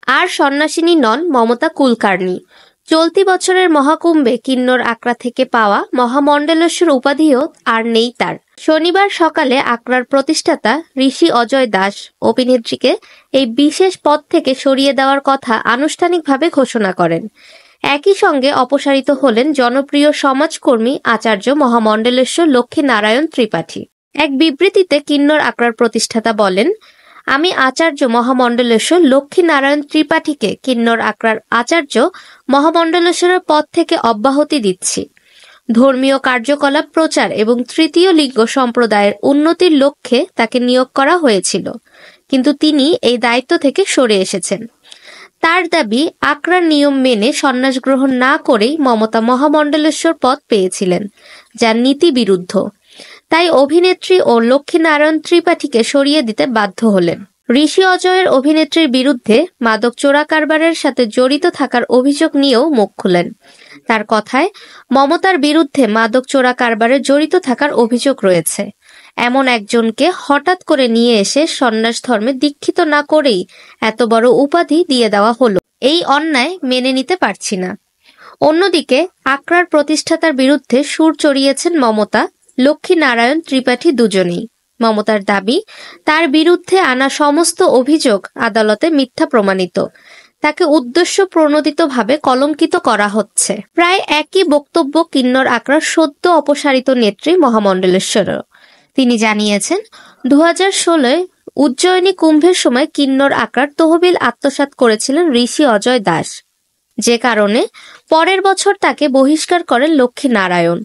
আর সন্ন্যাসিনী নন মমতা কুলকার্নি। চলতি বছরের মহাকুম্ভে কিন্নর আকড়া থেকে পাওয়া মহামণ্ডলেশ্বর উপাধিও আর নেই তার। শনিবার সকালে আকড়ার প্রতিষ্ঠাতা ঋষি অজয় দাস অভিনেত্রীকে এই বিশেষ পদ থেকে সরিয়ে দেওয়ার কথা আনুষ্ঠানিকভাবে ঘোষণা করেন। একই সঙ্গে অপসারিত হলেন জনপ্রিয় সমাজকর্মী আচার্য মহামণ্ডলেশ্বর লক্ষ্মীনারায়ণ ত্রিপাঠী। এক বিবৃতিতে কিন্নর আকড়ার প্রতিষ্ঠাতা বলেন, আমি আচার্য মহামণ্ডলেশ্বর লক্ষ্মীনারায়ণ ত্রিপাঠীকে কিন্নর আকড়ার আচার্য মহামণ্ডলেশ্বরের পদ থেকে অব্যাহতি দিচ্ছি। ধর্মীয় কার্যকলাপ প্রচার এবং তৃতীয় লিঙ্গ সম্প্রদায়ের উন্নতির লক্ষ্যে তাকে নিয়োগ করা হয়েছিল, কিন্তু তিনি এই দায়িত্ব থেকে সরে এসেছেন। তার দাবি, আকড়ার নিয়ম মেনে সন্ন্যাস গ্রহণ না করেই মমতা মহামণ্ডলেশ্বর পদ পেয়েছিলেন, যা নীতি বিরুদ্ধ। তাই অভিনেত্রী ও লক্ষ্মীনারায়ণ ত্রিপাঠীকে সরিয়ে দিতে বাধ্য হলেন। ঋষি অজয়ের অভিনেত্রীর বিরুদ্ধে মাদক চোরা কারবারের সাথে জড়িত থাকার অভিযোগ নিয়েও মুখ খুলেন। তার কথায়, মমতার বিরুদ্ধে মাদক চোরা কারবারে জড়িত থাকার অভিযোগ রয়েছে। এমন একজনকে হঠাৎ করে নিয়ে এসে সন্ন্যাস ধর্মে দীক্ষিত না করেই এত বড় উপাধি দিয়ে দেওয়া হলো, এই অন্যায় মেনে নিতে পারছি না। অন্যদিকে আকড়ার প্রতিষ্ঠাতার বিরুদ্ধে সুর চড়িয়েছেন মমতা, লক্ষ্মীনারায়ণ ত্রিপাঠী দুজনেই। মমতার দাবি, তার বিরুদ্ধে আনা সমস্ত অভিযোগ আদালতে মিথ্যা প্রমাণিত। তাকে উদ্দেশ্য প্রণোদিতভাবে কলঙ্কিত করা হচ্ছে। প্রায় একই বক্তব্য কিন্নর আকড়ার সদ্য অপসারিত নেত্রী মহামণ্ডলেশ্বরেরও। তিনি জানিয়েছেন, 2016 উজ্জয়িনী কুম্ভের সময় কিন্নর আকড়ার তহবিল আত্মসাৎ করেছিলেন ঋষি অজয় দাস, যে কারণে পরের বছর তাকে বহিষ্কার করেন লক্ষ্মীনারায়ণ।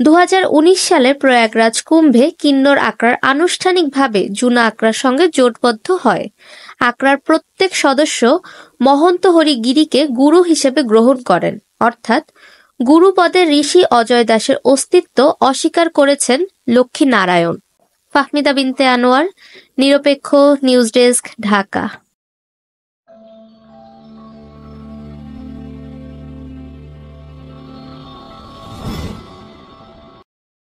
2019 সালের প্রয়াগরাজ কুম্ভে কিন্নর আকড়ার আনুষ্ঠানিকভাবে জুনা আকড়ার সঙ্গে জোটবদ্ধ হয়। আকড়ার প্রত্যেক সদস্য মহন্ত হরি গিরিকে গুরু হিসেবে গ্রহণ করেন, অর্থাৎ গুরু পদে ঋষি অজয় দাসের অস্তিত্ব অস্বীকার করেছেন লক্ষ্মীনারায়ণ। ফাহমিদা বিনতে আনোয়ার, নিরপেক্ষ নিউজ ডেস্ক, ঢাকা।